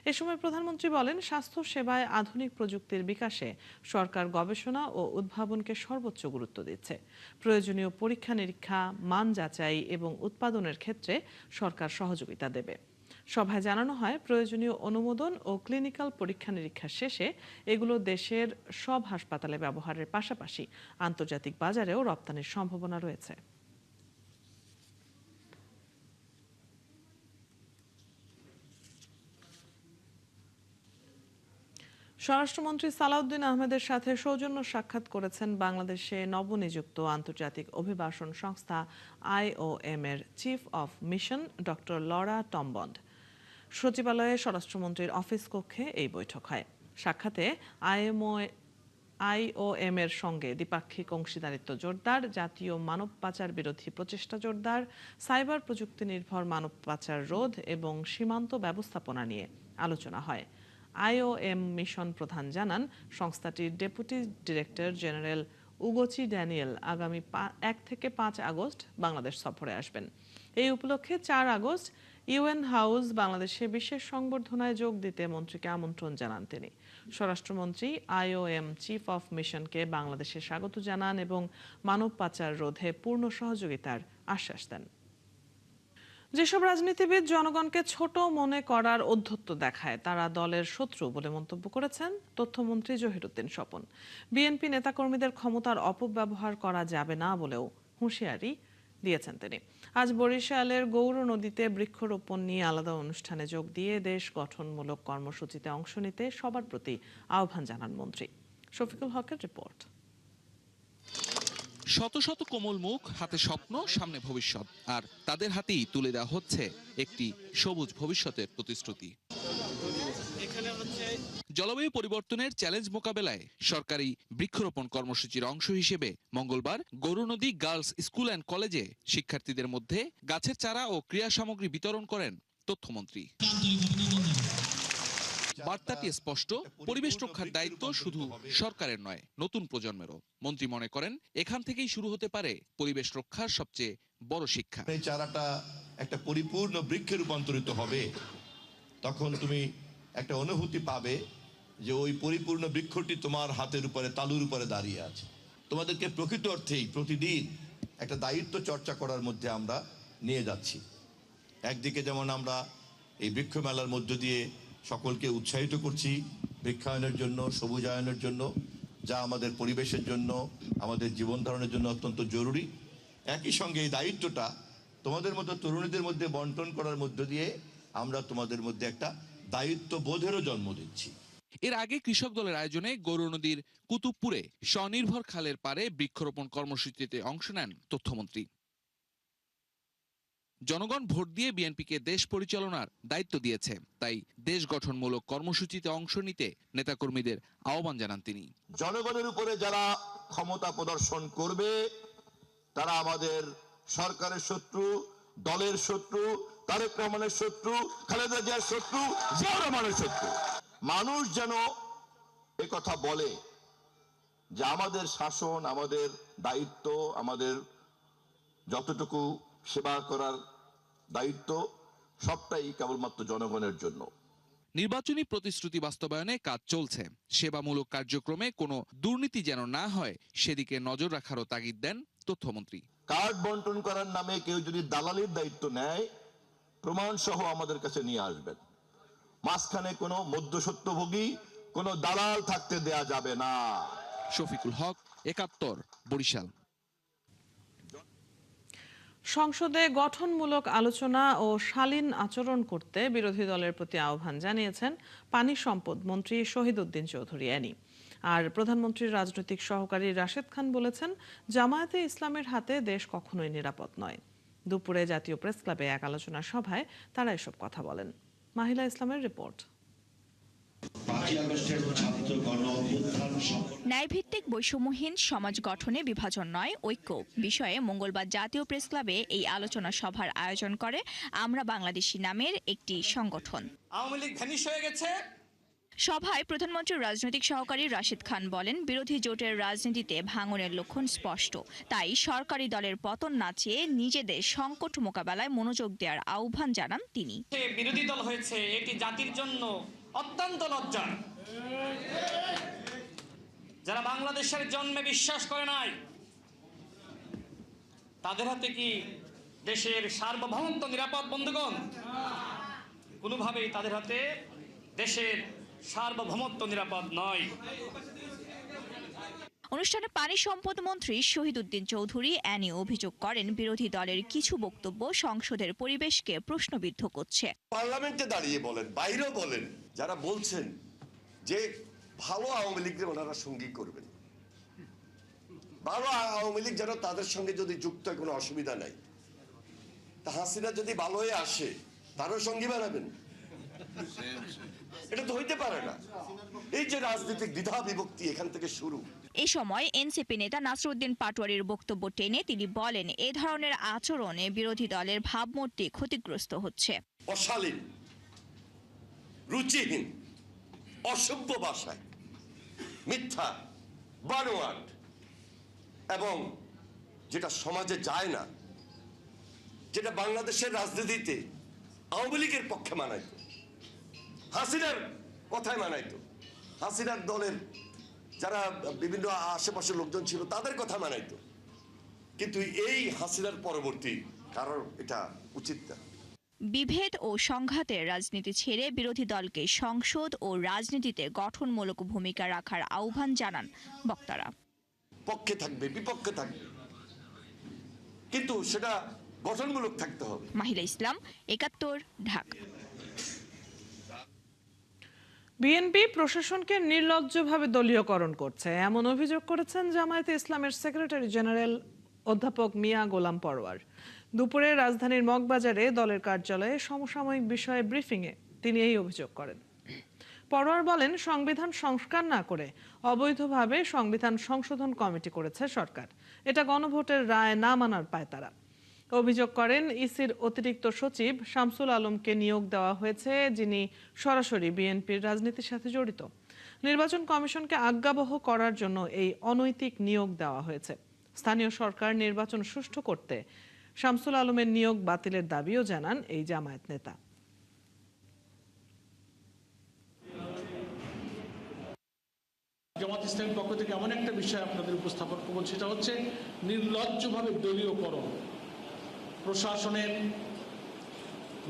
এ সময় প্রধানমন্ত্রী বলেন, স্বাস্থ্য সেবায় আধুনিক প্রযুক্তির বিকাশে সরকার গবেষণা ও উদ্ভাবনকে সর্বোচ্চ গুরুত্ব দিচ্ছে। প্রয়োজনীয় পরীক্ষা নিরীক্ষা, মান যাচাই এবং উৎপাদনের ক্ষেত্রে সরকার সহযোগিতা দেবে। সভায় জানানো হয়, প্রয়োজনীয় অনুমোদন ও ক্লিনিক্যাল পরীক্ষা নিরীক্ষা শেষে এগুলো দেশের সব হাসপাতালে ব্যবহারের পাশাপাশি আন্তর্জাতিক বাজারেও রপ্তানির সম্ভাবনা রয়েছে। স্বরাষ্ট্রমন্ত্রী সালাউদ্দিন আহমেদের সাথে সৌজন্য সাক্ষাৎ করেছেন বাংলাদেশে নবনিযুক্ত আন্তর্জাতিক অভিবাসন সংস্থা IOM এর chief of mission doctor Laura Tombond. সচিবালয়ে স্বরাষ্ট্রমন্ত্রীর অফিস কক্ষে এই বৈঠক হয়। সাক্ষাতে IOM এর সঙ্গে দ্বিপাক্ষিক অংশীদারিত্ব জোরদার, জাতীয় মানব পাচার বিরোধী প্রচেষ্টা জোরদার, সাইবার প্রযুক্তি নির্ভর মানব পাচার রোধ এবং সীমান্ত ব্যবস্থাপনা নিয়ে আলোচনা হয়। IOM মিশন প্রধান জানান, সংস্থাটির ডেপুটি ডিরেক্টর জেনারেল উগোচি ড্যানিয়েল আগামী 1 থেকে 5 আগস্ট বাংলাদেশ সফরে আসবেন। এই উপলক্ষে 4 আগস্ট UN হাউস বাংলাদেশে বিশেষ সংবর্ধনায় যোগ দিতে মন্ত্রীকে আমন্ত্রণ জানান তিনি। স্বরাষ্ট্রমন্ত্রী IOM চিফ অফ মিশনকে বাংলাদেশে স্বাগত জানান এবং মানব পাচার রোধে পূর্ণ সহযোগিতার আশ্বাস দেন। যেসব রাজনীতিবিদ জনগণকে ছোট মনে করার ঔদ্ধত্য দেখায় তারা দলের শত্রু বলে মন্তব্য করেছেন তথ্যমন্ত্রী জহিরুদ্দিন স্বপন। বিএনপি নেতাকর্মীদের ক্ষমতার অপব্যবহার করা যাবে না বলেও হুঁশিয়ারি দিয়েছেন তিনি। আজ বরিশালের গৌর নদীতে বৃক্ষরোপণ নিয়ে আলাদা অনুষ্ঠানে যোগ দিয়ে দেশ গঠনমূলক কর্মসূচিতে অংশ নিতে সবার প্রতি আহ্বান জানান মন্ত্রী। শফিকুল হকের রিপোর্ট। শত শত কোমল মুখ, হাতে স্বপ্ন, সামনে ভবিষ্যৎ, আর তাদের হাতেই তুলে দেওয়া হচ্ছে একটি সবুজ ভবিষ্যতের প্রতিশ্রুতি। জলবায়ু পরিবর্তনের চ্যালেঞ্জ মোকাবেলায় সরকারি বৃক্ষরোপণ কর্মসূচির অংশ হিসেবে মঙ্গলবার গৌরনদী গার্লস স্কুল অ্যান্ড কলেজে শিক্ষার্থীদের মধ্যে গাছের চারা ও ক্রীড়া সামগ্রী বিতরণ করেন তথ্যমন্ত্রী। বার্তাটি স্পষ্ট, পরিবেশ রক্ষার দায়িত্ব শুধু সরকারের নয়, নতুন প্রজন্মেরও। মন্ত্রী মনে করেন, এখান থেকেই শুরু হতে পারে পরিবেশ রক্ষার সবচেয়ে বড় শিক্ষা। এই চারাটা একটা পরিপূর্ণ বৃক্ষে রূপান্তরিত হবে, তখন তুমি একটা অনুভূতি পাবে যে ওই পরিপূর্ণ বৃক্ষটি তোমার হাতের উপরে, তালুর উপরে দাঁড়িয়ে আছে। তোমাদেরকে প্রকৃত অর্থেই প্রতিদিন একটা দায়িত্ব চর্চা করার মধ্যে আমরা নিয়ে যাচ্ছি। একদিকে যেমন আমরা এই বৃক্ষ মেলার মধ্য দিয়ে সকলকে উৎসাহিত করছি বৃক্ষায়নের জন্য, সবুজায়নের জন্য, যা আমাদের পরিবেশের জন্য, আমাদের জীবন ধারণের জন্য অত্যন্ত জরুরি। একই সঙ্গে এই দায়িত্বটা তোমাদের মতো তরুণীদের মধ্যে বন্টন করার মধ্য দিয়ে আমরা তোমাদের মধ্যে একটা দায়িত্ব বোধেরও জন্ম দিচ্ছি। এর আগে কৃষক দলের আয়োজনে গৌরনদীর কুতুবপুরে স্বনির্ভর খালের পারে বৃক্ষরোপণ কর্মসূচিতে অংশ নেন তথ্যমন্ত্রী। জনগণ ভোট দিয়ে বিএনপিকে দেশ পরিচালনার দায়িত্ব দিয়েছে, তাই দেশ গঠনমূলক কর্মসূচিতে অংশ নিতে নেতাকর্মীদের আহ্বান জানান তিনি। জনগণের উপরে যারা ক্ষমতা প্রদর্শন করবে তারা আমাদের সরকারের শত্রু, দলের শত্রু, তারেক রহমানের শত্রু, খালেদা জিয়ার শত্রু, জিয়াউর রহমানের শত্রু। মানুষ যেন কথা বলে যে আমাদের শাসন, আমাদের দায়িত্ব, আমাদের যতটুকু সেবা করার দায়িত্ব সবটাই কেবলমাত্র জনগণের জন্য। নির্বাচনী প্রতিশ্রুতি বাস্তবায়নে কাজ চলছে। সেবামূলক কার্যক্রমে কোনো দুর্নীতি যেন না হয় সেদিকে নজর রাখারও তাগিদ দেন তথ্যমন্ত্রী। কার্ড বন্টন করার নামে কেউ যদি দালালির দায়িত্ব নেয় প্রমাণ সহ আমাদের কাছে নিয়ে আসবেন। মাঝখানে কোনো মধ্যস্বত্বভোগী, কোনো দালাল থাকতে দেয়া যাবে না। শফিকুল হক, ৭১, বরিশাল। সংসদে গঠনমূলক আলোচনা ও শালীন আচরণ করতে বিরোধী দলের প্রতি আহ্বান জানিয়েছেন পানি সম্পদ মন্ত্রী শহীদউদ্দিন চৌধুরী অ্যানি। আর প্রধানমন্ত্রীর রাজনৈতিক সহকারী রাশেদ খান বলেছেন, জামায়াতে ইসলামের হাতে দেশ কখনোই নিরাপদ নয়। দুপুরে জাতীয় প্রেস ক্লাবে এক আলোচনা সভায় তারা এসব কথা বলেন। মাহিলা ইসলামের রিপোর্ট। ন্যায়ভিত্তিক বৈষম্যহীন সমাজ গঠনে বিভাজন নয়, ঐক্য বিষয়ে মঙ্গলবার জাতীয় প্রেস ক্লাবে এই আলোচনা সভার আয়োজন করে আমরা বাংলাদেশি নামের একটি সংগঠন। আওয়ামী লীগ ভ্যানিশ হয়ে গেছে। সভায় প্রধানমন্ত্রীর রাজনৈতিক সহকারী রাশেদ খান বলেন, বিরোধী জোটের রাজনীতিতে ভাঙনের লক্ষণ স্পষ্ট। তাই সরকারি দলের পতন না চেয়ে নিজেদের সংকট মোকাবেলায় মনোযোগ দেওয়ার আহ্বান জানান তিনি। বিরোধী দল হয়েছে, এটি জাতির জন্য অত্যন্ত লজ্জার। যারা বাংলাদেশের জন্মে বিশ্বাস করে নাই, তাদের হাতে কি দেশের সার্বভৌমত্ব নিরাপদ? বন্ধুগণ, কোনোভাবেই তাদের হাতে দেশের সার্বভৌমত্ব নিরাপদ নয়। অনুষ্ঠানে পানি সম্পদ মন্ত্রী শহীদউদ্দিন চৌধুরী অ্যানি অভিযোগ করেন, বিরোধী দলের কিছু বক্তব্য সংসদের পরিবেশকে প্রশ্নবিদ্ধ করছে। পার্লামেন্টে দাঁড়িয়ে বলেন, বাইরেও বলেন, যারা বলছেন যে ভালো আওয়ামী লীগের ওনারা সঙ্গী করবেন, ভালো আওয়ামী লীগ যেন তাদের সঙ্গে যদি যুক্ত হয় কোনো অসুবিধা নাই, তা হাসিনা যদি ভালো হয়ে আসে তারও সঙ্গী বানাবেন? এটা তো হইতে পারে না। এই যে রাজনৈতিক দ্বিধা বিভক্তি এখান থেকে শুরু। এ সময় এনসিপি নেতা নাসরুদ্দিন পাটোয়ারির বক্তব্য টেনে তিনি বলেন, এ ধরনের আচরণে বিরোধী দলের ভাবমূর্তি ক্ষতিগ্রস্ত হচ্ছে। অশালীন, রুচিহীন, অসভ্য ভাষায়, মিথ্যা, বানোয়াট এবং যেটা সমাজে যায় না, যেটা বাংলাদেশের রাজনীতিতে আওয়ামী লীগের পক্ষে মানাইতো, হাসিনার কথায় মানাইতো, হাসিনার দলের যারা বিভিন্ন আশেপাশের লোকজন ছিল তাদের কথা মানাইতো, কিন্তু এই হাসিনার পরবর্তী কারণ এটা উচিত না। বিভেদ ও সংঘাতের রাজনীতি ছেড়ে বিরোধী দলকে সংসদ ও রাজনীতিতে গঠনমূলক ভূমিকা রাখার আহ্বান জানান বক্তারা। পক্ষে থাকবে, বিপক্ষে থাকবে, কিন্তু সেটা গঠনমূলক থাকতে হবে। মাহিলা ইসলাম, ৭১, ঢাকা। বিএনপি প্রশাসনকে নির্লজ্জভাবে দলীয়করণ করছে, এমন অভিযোগ করেছেন জামায়াতে ইসলামের সেক্রেটারি জেনারেল অধ্যাপক মিয়া গোলাম পরোয়ার। দুপুরে রাজধানীর মগবাজারে দলের কার্যালয়ে সমসাময়িক বিষয়ে ব্রিফিংয়ে তিনি এই অভিযোগ করেন। পরোয়ার বলেন, সংবিধান সংস্কার না করে অবৈধভাবে সংবিধান সংশোধন কমিটি করেছে সরকার। এটা গণভোটের রায় না মানার পায়তারা। অভিযোগ করেন, ইসির অতিরিক্ত সচিব শামসুল আলমকে নিয়োগ দেওয়া হয়েছে, যিনি সরাসরি বিএনপির রাজনীতির সাথে জড়িত। নির্বাচন কমিশনকে আজ্ঞাবহ করার জন্য এই অনৈতিক নিয়োগ দেওয়া হয়েছে। স্থানীয় সরকার নির্বাচন সুষ্ঠু করতে শামসুল আলমের নিয়োগ বাতিলের দাবিও জানান এই জামায়াত নেতা। জামাত ইসলামের পক্ষ থেকে এমন একটা বিষয় আপনাদের উপস্থাপন করব, সেটা হচ্ছে নির্লজ্জভাবে দলীয়করণ। প্রশাসনের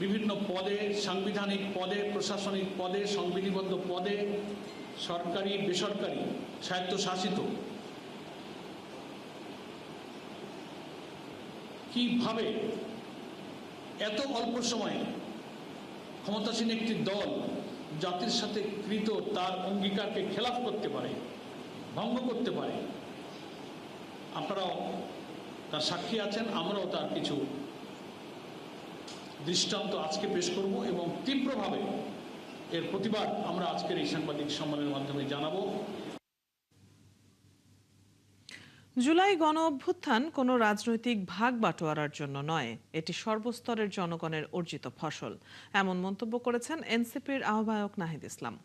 বিভিন্ন পদে, সাংবিধানিক পদে, প্রশাসনিক পদে, সংবিধিবদ্ধ পদে, সরকারি বেসরকারি স্বায়ত্তশাসিত, কিভাবে এত অল্প সময়ে ক্ষমতাসীন একটি দল জাতির সাথে কৃত তার অঙ্গীকারকে খেলাফ করতে পারে, ভঙ্গ করতে পারে। আপনারাও তার সাক্ষী আছেন, আমরাও তার কিছু দৃষ্টান্ত আজকে পেশ করব এবং তীব্রভাবে এর প্রতিবাদ আমরা আজকের এই সাংবাদিক সম্মেলনের মাধ্যমে জানাবো। জুলাই গণ অভ্যুত্থান কোনো রাজনৈতিক ভাগ বাটোয়ারার জন্য নয়, এটি সর্বস্তরের জনগণের অর্জিত ফসল, এমন মন্তব্য করেছেন এনসিপির আহ্বায়ক নাহিদ ইসলাম।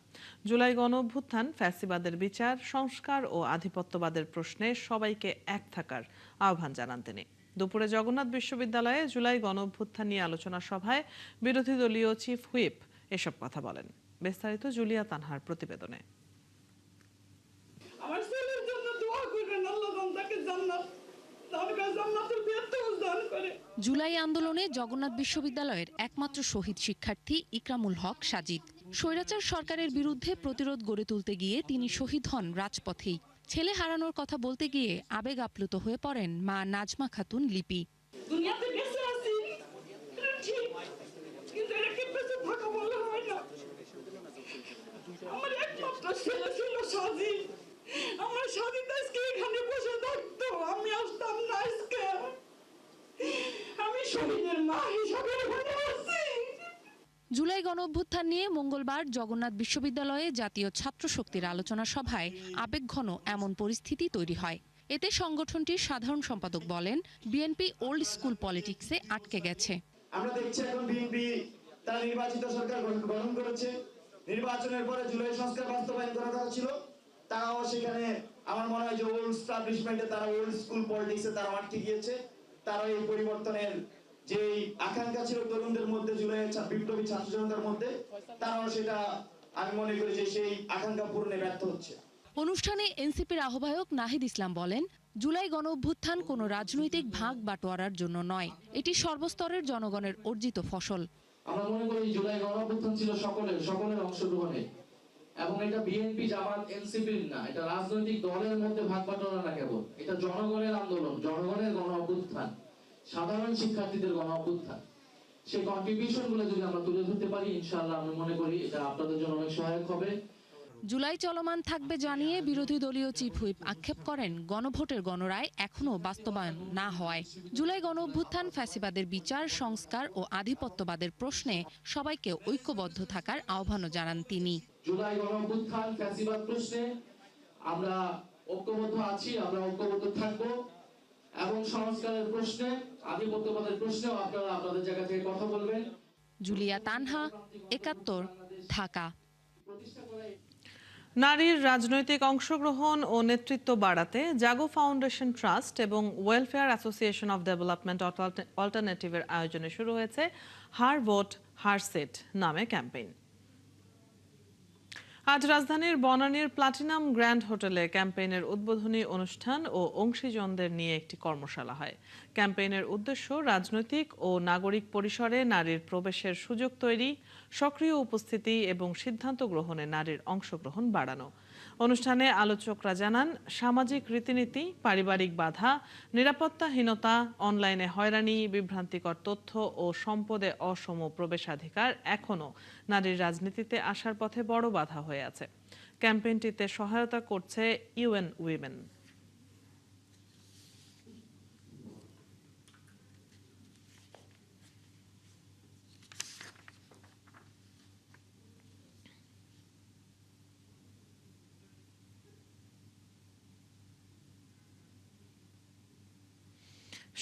জুলাই গণ অভ্যুত্থান ফ্যাসিবাদের বিচার, সংস্কার ও আধিপত্যবাদের প্রশ্নে সবাইকে এক থাকার আহ্বান জানান তিনি। দুপুরে জগন্নাথ বিশ্ববিদ্যালয়ে জুলাই গণ অভ্যুত্থান নিয়ে আলোচনা সভায় বিরোধী দলীয় চিফ হুইপ এসব কথা বলেন। বিস্তারিত জুলিয়া তানহার প্রতিবেদনে। আমার ছেলের জন্য দোয়া করবেন, আল্লাহ তাকে জান্নাতুল ফেরদৌস দান করে। জুলাই আন্দোলনে জগন্নাথ বিশ্ববিদ্যালয়ের একমাত্র শহীদ শিক্ষার্থী ইকরামুল হক সাজিদ। স্বৈরাচার সরকারের বিরুদ্ধে প্রতিরোধ গড়ে তুলতে গিয়ে তিনি শহীদ হন রাজপথেই। ছেলে হারানোর কথা বলতে গিয়ে আবেগ আপ্লুত হয়ে পড়েন মা নাজমা খাতুন লিপি। দুনিয়াতে বেঁচে আছি ঠিক, কিন্তু এটাকে বেঁচে থাকা বলে হয় না। আমার একমাত্র ছেলে ছিল সাজিদ। আমার সাজিদ আজকে এখানে বসে থাকতো, আমি আসতাম না আজকে। আমি শহীদের মা হিসাবে এখানে আছি। জুলাই গণঅভ্যুত্থান নিয়ে মঙ্গলবার জগন্নাথ বিশ্ববিদ্যালয়ে জাতীয় ছাত্র শক্তির আলোচনা সভায় আবেগঘন এমন পরিস্থিতি তৈরি হয়। এতে সংগঠনটির সাধারণ সম্পাদক বলেন, বিএনপি ওল্ড স্কুল পলিটিক্সে আটকে গেছে। আমরা দেখছি এখন বিএনপি তারা নির্বাচিত সরকার গঠন করেছে। নির্বাচনের পরে জুলাই সংস্কার বাস্তবায়ন করা দরকার ছিল, তারাও সেখানে আমার মনে হয় যে ওল্ড এস্টাবলিশমেন্টে তারা ওল্ড স্কুল পলিটিক্সে তারা আটকে গিয়েছে। তারা এই পরিবর্তনের যে আকাঙ্ক্ষা ছিল তরুণদের মধ্যে, জুলাইয়ের বিপ্লবী ছাত্র জনতার মধ্যে, তারাও সেটা আমি মনে করি যে সেই আকাঙ্ক্ষা পূরণে ব্যর্থ হচ্ছে। অনুষ্ঠানে এনসিপির আহ্বায়ক নাহিদ ইসলাম বলেন, জুলাই গণঅভ্যুত্থান কোনো রাজনৈতিক ভাগ বাটোয়ারার জন্য নয়, এটি সর্বস্তরের জনগণের অর্জিত ফসল। আমরা মনে করি জুলাই গণঅভ্যুত্থান ছিল সকলের অংশগ্রহণে, এবং এটা বিএনপি জামাত এনসিপির না, এটা রাজনৈতিক দলের মধ্যে ভাগ বাটোয়ারা না, কেবল এটা জনগণের আন্দোলন, জনগণের গণঅভ্যুত্থান, সাধারণ শিক্ষার্থীদের গণঅভ্যুত্থান। সেই কন্ট্রিবিউশন গুলো যদি আমরা তুলে ধরতে পারি, ইনশাআল্লাহ আমি মনে করি এটা আপনাদের জন্য অনেক সহায়ক হবে। জুলাই চলমান থাকবে জানিয়ে বিরোধী দলীয় চিফ হুইপ আক্ষেপ করেন, গণভোটের গণরায় এখনও বাস্তবায়ন না হওয়ায় জুলাই গণঅভ্যুত্থান ফ্যাসিবাদের বিচার, সংস্কার ও আধিপত্যবাদের প্রশ্নে সবাইকে ঐক্যবদ্ধ থাকার আহ্বানও জানান তিনি। জুলাই গণঅভ্যুত্থান ফ্যাসিবাদ প্রশ্নে আমরা ঐক্যবদ্ধ আছি, আমরা ঐক্যবদ্ধ থাকবো, এবং সংস্কারের প্রশ্নে, আধিপত্যবাদের প্রশ্নেও আপনারা আপনাদের জায়গা থেকে কথা বলবেন। জুলিয়া তানহা, ৭১, ঢাকা। নারীর রাজনৈতিক অংশগ্রহণ ও নেতৃত্ব বাড়াতে জাগো ফাউন্ডেশন ট্রাস্ট এবং ওয়েলফেয়ার অ্যাসোসিয়েশন অফ ডেভেলপমেন্ট অল্টারনেটিভের আয়োজনে শুরু হয়েছে হার ভোট হার সিট নামে ক্যাম্পেইন। আজ রাজধানীর বনানীর প্লাটিনাম গ্র্যান্ড হোটেলে ক্যাম্পেইনের উদ্বোধনী অনুষ্ঠান ও অংশীজনদের নিয়ে একটি কর্মশালা হয়। ক্যাম্পেইনের উদ্দেশ্য রাজনৈতিক ও নাগরিক পরিসরে নারীর প্রবেশের সুযোগ তৈরি, সক্রিয় উপস্থিতি এবং সিদ্ধান্ত গ্রহণে নারীর অংশগ্রহণ বাড়ানো। অনুষ্ঠানে আলোচকরা জানান, সামাজিক রীতিনীতি, পারিবারিক বাধা, নিরাপত্তাহীনতা, অনলাইনে হয়রানি, বিভ্রান্তিকর তথ্য ও সম্পদে অসম প্রবেশাধিকার এখনও নারীর রাজনীতিতে আসার পথে বড় বাধা হয়ে আছে। ক্যাম্পেইনটিতে সহায়তা করছে ইউএন উইমেন।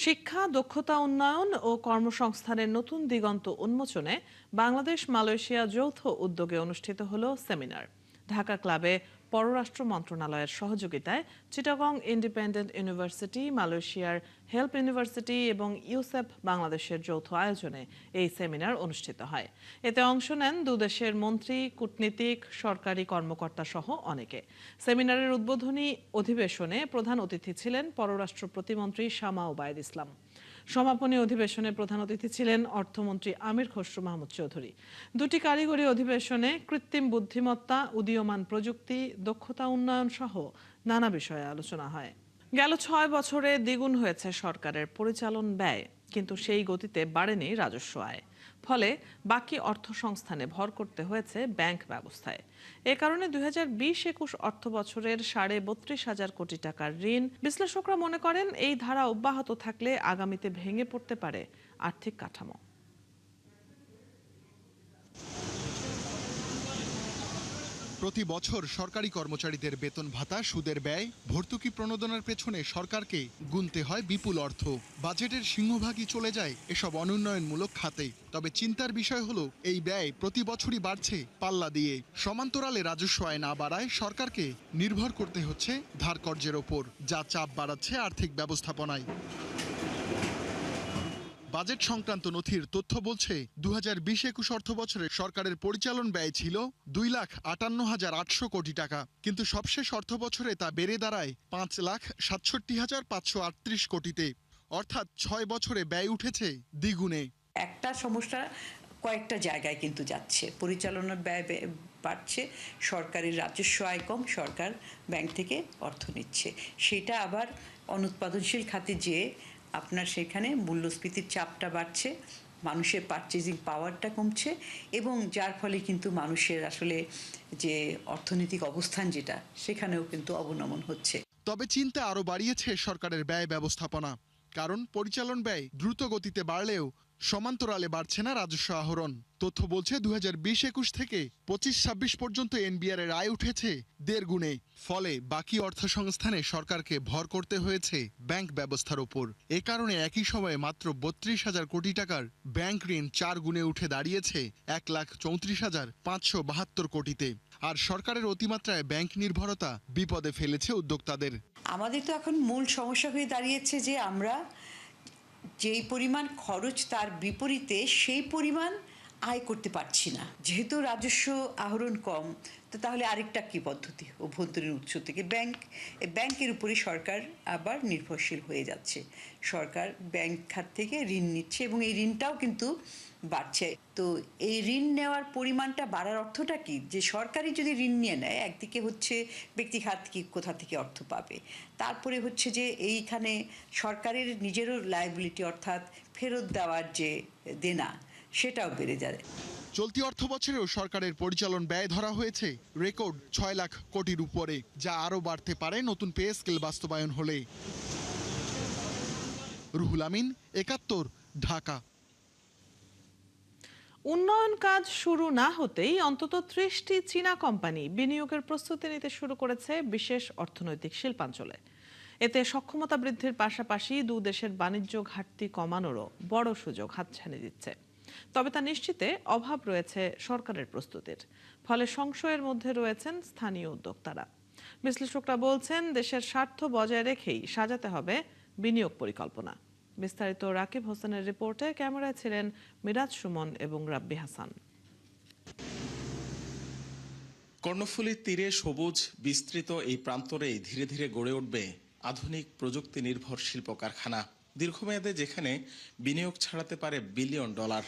শিক্ষা, দক্ষতা উন্নয়ন ও কর্মসংস্থানের নতুন দিগন্ত উন্মোচনে বাংলাদেশ মালয়েশিয়া যৌথ উদ্যোগে অনুষ্ঠিত হলো সেমিনার। ঢাকা ক্লাবে পররাষ্ট্র মন্ত্রণালয়ের সহযোগিতায় চিটাগং ইন্ডিপেন্ডেন্ট ইউনিভার্সিটি, মালয়েশিয়ার হেল্প ইউনিভার্সিটি এবং ইউসেপ বাংলাদেশের যৌথ আয়োজনে এই সেমিনার অনুষ্ঠিত হয়। এতে অংশ নেন দুদেশের মন্ত্রী, কূটনীতিক, সরকারি কর্মকর্তা সহ অনেকে। সেমিনারের উদ্বোধনী অধিবেশনে প্রধান অতিথি ছিলেন পররাষ্ট্র প্রতিমন্ত্রী শামা ওবায়দ ইসলাম। সমাপনী অধিবেশনে প্রধান অতিথি ছিলেন অর্থমন্ত্রী আমির খসরু মাহমুদ চৌধুরী। দুটি কারিগরি অধিবেশনে কৃত্রিম বুদ্ধিমত্তা, উদীয়মান প্রযুক্তি, দক্ষতা উন্নয়ন সহ নানা বিষয়ে আলোচনা হয়। গেল ৬ বছরে দ্বিগুণ হয়েছে সরকারের পরিচালন ব্যয়, কিন্তু সেই গতিতে বাড়েনি রাজস্ব আয়। ফলে বাকি অর্থ সংস্থানে ভর করতে হয়েছে ব্যাংক ব্যবস্থায়। এ কারণে ২০২০-২১ অর্থ বছরের ৩২,৫০০ কোটি টাকার ঋণ। বিশ্লেষকরা মনে করেন, এই ধারা অব্যাহত থাকলে আগামীতে ভেঙে পড়তে পারে আর্থিক কাঠামো। প্রতি বছর সরকারি কর্মচারীদের বেতন ভাতা, সুদের ব্যয়, ভর্তুকি প্রণোদনার পেছনে সরকারকে গুনতে হয় বিপুল অর্থ। বাজেটের সিংহভাগই চলে যায় এসব অনুন্নয়নমূলক খাতে। তবে চিন্তার বিষয় হলো, এই ব্যয় প্রতি বছরই বাড়ছে পাল্লা দিয়ে। সমান্তরালে রাজস্ব আয় না বাড়ায় সরকারকে নির্ভর করতে হচ্ছে ধার কর্জের ওপর, যা চাপ বাড়াচ্ছে আর্থিক ব্যবস্থাপনায়। বাজেট সংক্রান্ত নথির তথ্য বলছে, ২০২০-২১ অর্থ বছরে সরকারের পরিচালন ব্যয় ছিল ২,৫৮,৮০০ কোটি টাকা, কিন্তু সবশেষ অর্থ বছরে তা বেড়ে দাঁড়ায় ৫,৬৭,৫৩৮ কোটিতে। অর্থাৎ 6 বছরে ব্যয় উঠেছে দ্বিগুণে। একটা সমস্যা কয়েকটা জায়গায় কিন্তু যাচ্ছে, পরিচালনার ব্যয় বাড়ছে, সরকারের রাজস্ব আয় কম, সরকার ব্যাংক থেকে অর্থ নিচ্ছে, সেটা আবার অনুৎপাদনশীল খাতে যেয়ে আপনার সেখানে মূল্যস্ফীতির চাপটা বাড়ছে, মানুষের পারচেজিং পাওয়ারটা কমছে, এবং যার ফলে কিন্তু মানুষের আসলে যে অর্থনৈতিক অবস্থান যেটা সেখানেও কিন্তু অবনমন হচ্ছে। তবে চিন্তা আরও বাড়িয়েছে সরকারের ব্যয় ব্যবস্থাপনা, কারণ পরিচালন ব্যয় দ্রুত গতিতে বাড়লেও সমান্তরালে বাড়ছে না রাজস্ব আহরণ। তথ্য বলছে 2020-21 থেকে 25-26 পর্যন্ত এনবিআর এর আয় উঠেছে 1.5 গুণে। ফলে বাকি অর্থ সংস্থানে সরকারকে ভর করতে হয়েছে ব্যাংক ব্যবস্থার উপর। এ কারণে একই সময়ে মাত্র 32,000 কোটি টাকার ব্যাংক ঋণ 4 গুণে উঠে দাঁড়িয়েছে 1,34,572 কোটিতে। আর সরকারের অতিমাত্রায় ব্যাংক নির্ভরতা বিপদে ফেলেছে উদ্যোক্তাদের। আমাদের তো এখন মূল সমস্যা হয়ে দাঁড়িয়েছে যে আমরা যেই পরিমাণ খরচ তার বিপরীতে সেই পরিমাণ আয় করতে পারছি না। যেহেতু রাজস্ব আহরণ কম, তো তাহলে আরেকটা কি পদ্ধতি, অভ্যন্তরীণ উৎস থেকে ব্যাংকের উপরে সরকার আবার নির্ভরশীল হয়ে যাচ্ছে। সরকার ব্যাংক খাত থেকে ঋণ নিচ্ছে এবং এই ঋণটাও কিন্তু বাড়ছে। তো এই ঋণ নেওয়ার পরিমাণটা বাড়ার অর্থটা কি, যে সরকারি যদি ঋণ নিয়ে নেয়, একদিকে হচ্ছে ব্যক্তি খাত কি কোথা থেকে অর্থ পাবে, তারপরে হচ্ছে যে এইখানে সরকারের নিজেরও লায়াবিলিটি অর্থাৎ ফেরত দেওয়ার যে দেনা সেটাও বেড়ে যায়। চলতি অর্থ বছরেও সরকারের পরিচালন ব্যয় ধরা হয়েছে রেকর্ড 6 লাখ কোটির উপরে, যা আরও বাড়তে পারে নতুন পে স্কেল বাস্তবায়ন হলে। রুহুল আমিন, 71, ঢাকা। উন্নয়ন কাজ শুরু না হতেই অন্তত 30টি চীনা কোম্পানি বিনিয়োগের প্রস্তুতি নিতে শুরু করেছে বিশেষ অর্থনৈতিক শিল্পাঞ্চলে। এতে সক্ষমতা বৃদ্ধির পাশাপাশি দুই দেশের বাণিজ্য ঘাটতি কমানোরও বড় সুযোগ হাতছানি দিচ্ছে। তবে তা নিশ্চিতে অভাব রয়েছে সরকারের প্রস্তুতির, ফলে সংশয়ের মধ্যে রয়েছেন স্থানীয় উদ্যোক্তারা। বিশ্লেষকরা বলছেন দেশের স্বার্থ বজায় রেখেই সাজাতে হবে বিনিয়োগ পরিকল্পনা। বিস্তারিত রাকিব হোসেনের রিপোর্টে, ক্যামেরায় ছিলেন মিরাজ সুমন এবং রাব্বি হাসান। কর্ণফুলীর তীরে সবুজ বিস্তৃত এই প্রান্তরেই ধীরে ধীরে গড়ে উঠবে আধুনিক প্রযুক্তি নির্ভর শিল্প কারখানা, দীর্ঘমেয়াদে যেখানে বিনিয়োগ ছাড়াতে পারে বিলিয়ন ডলার।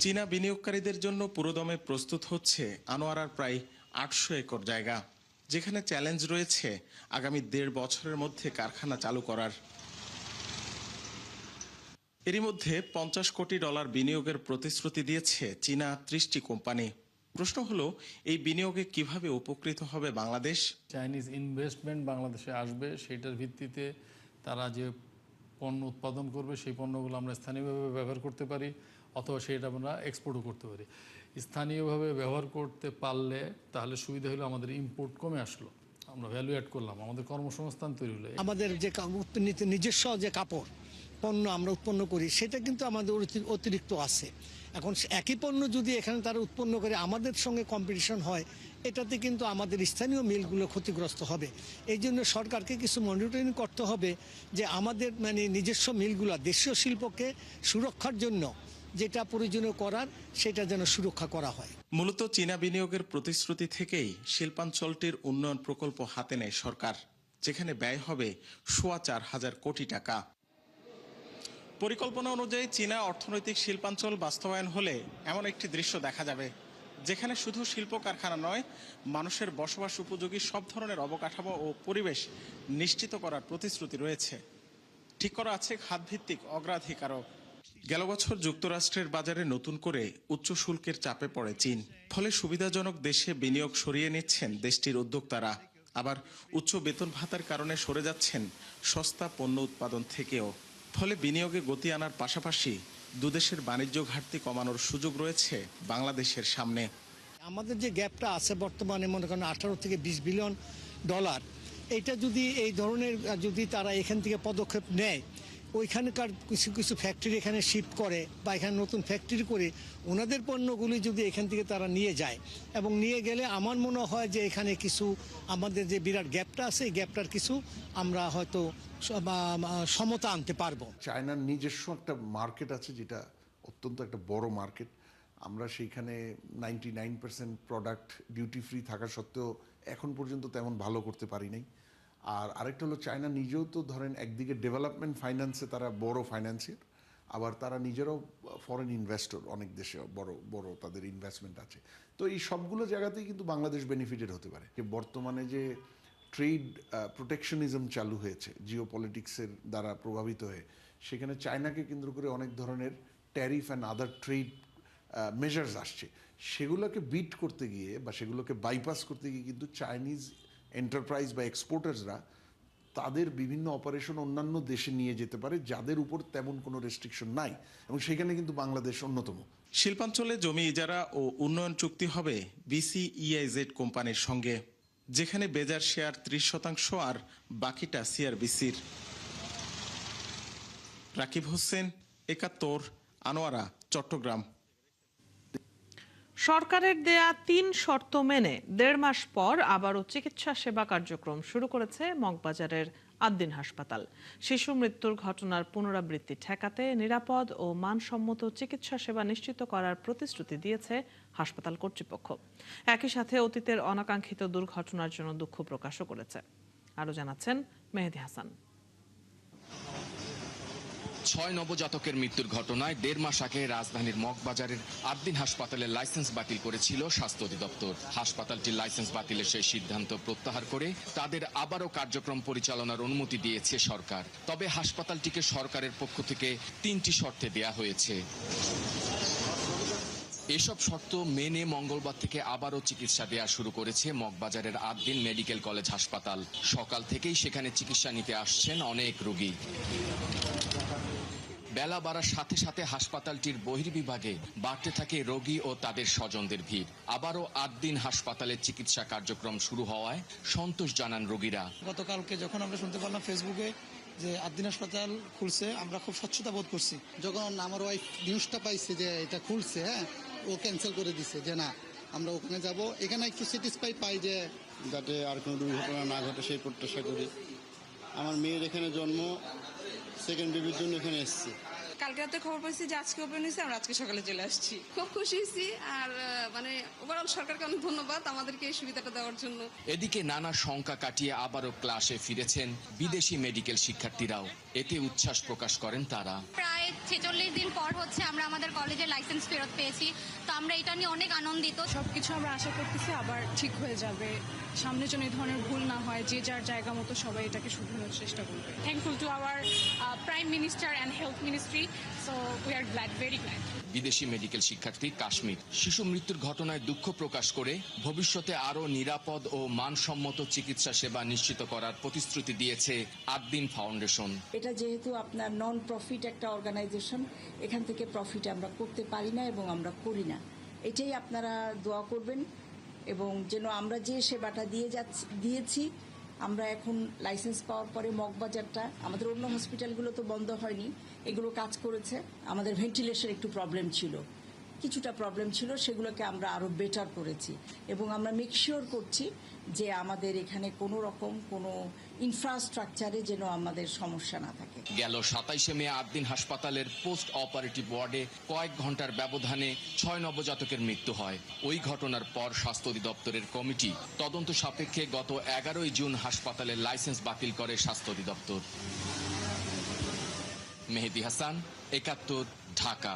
চীনা বিনিয়োগকারীদের জন্য পুরোদমে প্রস্তুত হচ্ছে আনোয়ারার প্রায় 800 একর জায়গা, যেখানে চ্যালেঞ্জ রয়েছে আগামী 1.5 বছরের মধ্যে কারখানা চালু করার। এরই মধ্যে $50 কোটি বিনিয়োগের প্রতিশ্রুতি দিয়েছে চীনা 30টি কোম্পানি। প্রশ্ন হলো, এই বিনিয়োগে কিভাবে উপকৃত হবে বাংলাদেশ? চাইনিজ ইনভেস্টমেন্ট বাংলাদেশে আসবে, সেটার ভিত্তিতে তারা যে পণ্য উৎপাদন করবে সেই পণ্যগুলো আমরা স্থানীয়ভাবে ব্যবহার করতে পারি, অথবা সেটা আমরা এক্সপোর্টও করতে পারি। স্থানীয়ভাবে ব্যবহার করতে পারলে তাহলে সুবিধা হলো আমাদের ইম্পোর্ট কমে আসলো, আমরা ভ্যালু অ্যাড করলাম, আমাদের কর্মসংস্থান তৈরি হলো। আমাদের যে নিজস্ব যে কাপড় পণ্য আমরা উৎপন্ন করি সেটা কিন্তু আমাদের অতিরিক্ত আছে। এখন একই পণ্য যদি এখানে তারা উৎপন্ন করে আমাদের সঙ্গে কম্পিটিশন হয়, এটাতে কিন্তু আমাদের স্থানীয় মিলগুলো ক্ষতিগ্রস্ত হবে। এই জন্য সরকারকে কিছু মনিটরিং করতে হবে যে আমাদের নিজস্ব মিলগুলো দেশীয় শিল্পকে সুরক্ষার জন্য যেটা প্রয়োজনীয় করার সেটা যেন সুরক্ষা করা হয়। মূলত চীনা বিনিয়োগের প্রতিশ্রুতি থেকেই শিল্পাঞ্চলটির উন্নয়ন প্রকল্প হাতে নেয় সরকার, যেখানে ব্যয় হবে 4,500 কোটি টাকা। পরিকল্পনা অনুযায়ী চীনা অর্থনৈতিক শিল্পাঞ্চল বাস্তবায়ন হলে এমন একটি দৃশ্য দেখা যাবে, যেখানে শুধু শিল্প কারখানা নয়, মানুষের বসবাস উপযোগী সব ধরনের অবকাঠামো ও পরিবেশ নিশ্চিত করার প্রতিশ্রুতি রয়েছে। ঠিক করা আছে খাতভিত্তিক অগ্রাধিকারও। গেল বছর যুক্তরাষ্ট্রের বাজারে নতুন করে উচ্চ শুল্কের চাপে পড়ে চীন, ফলে সুবিধাজনক দেশে বিনিয়োগ সরিয়ে নিচ্ছেন দেশটির উদ্যোক্তারা। আবার উচ্চ বেতন ভাতার কারণে সরে যাচ্ছেন সস্তা পণ্য উৎপাদন থেকেও। ফলে বিনিয়োগে গতি আনার পাশাপাশি দুদেশের বাণিজ্য ঘাটতি কমানোর সুযোগ রয়েছে বাংলাদেশের সামনে। আমাদের যে গ্যাপটা আছে বর্তমানে মনে করেন 18 থেকে 20 বিলিয়ন ডলার, এটা যদি এই ধরনের যদি তারা এখান থেকে পদক্ষেপ নেয়, ওইখানকার কিছু কিছু ফ্যাক্টরি এখানে শিফট করে বা এখানে নতুন ফ্যাক্টরি করে ওনাদের পণ্যগুলি যদি এখান থেকে তারা নিয়ে যায়, এবং নিয়ে গেলে আমার মনে হয় যে এখানে কিছু আমাদের যে বিরাট গ্যাপটা আছে এই গ্যাপটার কিছু আমরা হয়তো সমতা আনতে পারবো। চায়নার নিজস্ব একটা মার্কেট আছে, যেটা অত্যন্ত একটা বড় মার্কেট। আমরা সেইখানে 99% প্রোডাক্ট ডিউটি ফ্রি থাকা সত্ত্বেও এখন পর্যন্ত তেমন ভালো করতে পারি নাই। আর আরেকটা হলো চায়না নিজেও তো ধরেন একদিকে ডেভেলপমেন্ট ফাইন্যান্সে তারা বড় ফাইন্যান্সিয়ার, আবার তারা নিজেরাও ফরেন ইনভেস্টর, অনেক দেশে বড় বড় তাদের ইনভেস্টমেন্ট আছে। তো এই সবগুলো জায়গাতেই কিন্তু বাংলাদেশ বেনিফিটেড হতে পারে। যে বর্তমানে যে ট্রেড প্রোটেকশনিজম চালু হয়েছে জিও পলিটিক্সের দ্বারা প্রভাবিত হয়ে, সেখানে চায়নাকে কেন্দ্র করে অনেক ধরনের tariff and other trade measures আসছে, সেগুলোকে বিট করতে গিয়ে বা সেগুলোকে বাইপাস করতে গিয়ে কিন্তু চাইনিজ এন্টারপ্রাইজ বা এক্সপোর্টার্সরা তাদের বিভিন্ন অপারেশন অন্যান্য দেশে নিয়ে যেতে পারে যাদের উপর তেমন কোনো রেস্ট্রিকশন নাই, এবং সেখানে কিন্তু বাংলাদেশ অন্যতম। শিল্পাঞ্চলে জমি ইজারা ও উন্নয়ন চুক্তি হবে BCEIZ কোম্পানির সঙ্গে, যেখানে বেজার শেয়ার 30% আর বাকিটা CRBCর। রাকিব হোসেন, ৭১, আনোয়ারা, চট্টগ্রাম। সরকারের দেয়া ৩ শর্ত মেনে ১.৫ মাস পর আবারও চিকিৎসা সেবা কার্যক্রম শুরু করেছে মগবাজারের আদ্দিন হাসপাতাল। শিশু মৃত্যুর ঘটনার পুনরাবৃত্তি ঠেকাতে নিরাপদ ও মানসম্মত চিকিৎসা সেবা নিশ্চিত করার প্রতিশ্রুতি দিয়েছে হাসপাতাল কর্তৃপক্ষ। একই সাথে অতীতের অনাকাঙ্ক্ষিত দুর্ঘটনার জন্য দুঃখ প্রকাশও করেছে। আরও জানাচ্ছেন মেহেদী হাসান। ৬ নবজাতকের মৃত্যুর ঘটনায় ১.৫ মাস আগে রাজধানীর মগবাজারের আদ্দিন হাসপাতালের লাইসেন্স বাতিল করেছিল স্বাস্থ্য অধিদপ্তর। হাসপাতালটির লাইসেন্স বাতিলের সেই সিদ্ধান্ত প্রত্যাহার করে তাদের আবারও কার্যক্রম পরিচালনার অনুমতি দিয়েছে সরকার। তবে হাসপাতালটিকে সরকারের পক্ষ থেকে ৩টি শর্তে দেয়া হয়েছে। এসব শর্ত মেনে মঙ্গলবার থেকে আবারও চিকিৎসা দেয়া শুরু করেছে মগবাজারের আদ্দিন মেডিকেল কলেজ হাসপাতাল। সকাল থেকেই সেখানে চিকিৎসা নিতে আসছেন অনেক রোগী। বেলা বাড়ার সাথে সাথে হাসপাতালটির বহির্বিভাগে বাড়তে থাকে রোগী ও তাদের স্বজনদের ভিড়। আবারও আদ্দিন হাসপাতালে চিকিৎসা কার্যক্রম শুরু হওয়ায় সন্তোষ জানান রোগীরা। গতকালকে যখন আমরা শুনতে পারলাম ফেসবুকে যে আদ্দিন হাসপাতাল খুলছে, আমরা খুব স্বচ্ছতা বোধ করছি। যখন আমার ওয়াইফ নিউজটা পাইছে যে এটা খুলছে, ও ক্যান্সেল করে দিছে যে না আমরা ওখানে যাব। এখানে একটু স্যাটিসফাই পাই যে যাতে আর কোনো দুর্ঘটনা না ঘটে সেই প্রত্যাশা করি। আমার মেয়ের এখানে জন্ম, সেকেন্ড বেবির জন্য এখানে এসেছি। কালকে রাতে খবর পাইছি যে আজকে ওপেন হয়েছে, আমরা আজকে সকালে চলে আসছি। খুব খুশি হয়েছি, আর মানে ওভারঅল সরকারকে অনেক ধন্যবাদ আমাদেরকে এই সুবিধাটা দেওয়ার জন্য। এদিকে নানা শঙ্কা কাটিয়ে আবারও ক্লাসে ফিরেছেন বিদেশি মেডিকেল শিক্ষার্থীরাও। এতে উচ্ছ্বাস প্রকাশ করেন তারা। প্রায় 46 দিন পর হচ্ছে আমরা আমাদের কলেজের লাইসেন্স ফেরত পেয়েছি, তো আমরা এটা নিয়ে অনেক আনন্দিত। সবকিছু আমরা আশা করতেছি আবার ঠিক হয়ে যাবে, সামনে যেন এই ধরনের ভুল না হয়, যে যার জায়গা মতো সবাই এটাকে শুধরানোর চেষ্টা করবে। Thankful to our prime minister and health ministry, so we are glad, very glad. বিদেশি মেডিকেল শিক্ষার্থী কাশ্মীর শিশু মৃত্যুর ঘটনায় দুঃখ প্রকাশ করে ভবিষ্যতে আরও নিরাপদ ও মানসম্মত চিকিৎসা সেবা নিশ্চিত করার প্রতিশ্রুতি দিয়েছে আদ্দিন ফাউন্ডেশন। এটা যেহেতু আপনার নন প্রফিট একটা অর্গানাইজেশন, এখান থেকে প্রফিট আমরা করতে পারি না এবং আমরা করি না। এটাই আপনারা দোয়া করবেন, এবং যেন আমরা যে সেবাটা দিয়েছি, আমরা এখন লাইসেন্স পাওয়ার পরে মগবাজারটা, আমাদের অন্য হসপিটালগুলো তো বন্ধ হয়নি, এগুলো কাজ করেছে। আমাদের ভেন্টিলেশন একটু প্রবলেম ছিল, কিছুটা প্রবলেম ছিল, সেগুলোকে আমরা আরও বেটার করেছি, এবং আমরা মেক শিওর করছি যে আমাদের এখানে কোনো রকম কোনো ইনফ্রাস্ট্রাকচারে যেন আমাদের সমস্যা না থাকে। গেল 27শে মে আদ্দিন হাসপাতালের পোস্ট অপারেটিভ ওয়ার্ডে কয়েক ঘন্টার ব্যবধানে 6 নবজাতকের মৃত্যু হয়। ওই ঘটনার পর স্বাস্থ্য অধিদপ্তরের কমিটি তদন্ত সাপেক্ষে গত 11ই জুন হাসপাতালের লাইসেন্স বাতিল করে স্বাস্থ্য অধিদপ্তর। মেহেদী হাসান, ৭১, ঢাকা।